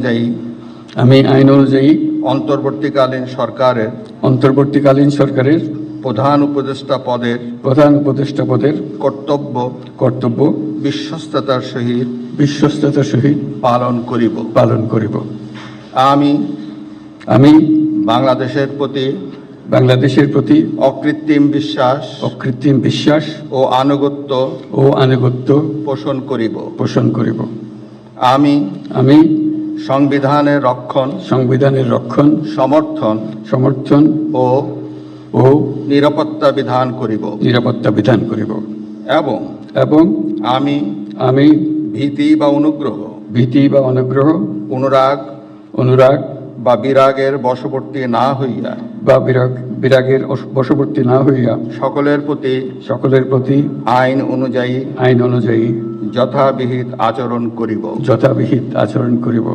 অনুযায়ী আমি আইন অনুযায়ী অন্তর্বর্তীকালীন সরকারের প্রধান উপদেষ্টা পদের কর্তব্য বিশ্বস্ততার সহিত পালন করিব। আমি বাংলাদেশের প্রতি অকৃত্রিম বিশ্বাস ও আনুগত্য পোষণ করিব। আমি সংবিধানের রক্ষণ সমর্থন ও নিরাপত্তা বিধান করিব এবং আমি ভীতি বা অনুগ্রহ অনুরাগ বা বিরাগের বশবর্তী না হইয়া সকলের প্রতি আইন অনুযায়ী যথাবিহিত আচরণ করিব।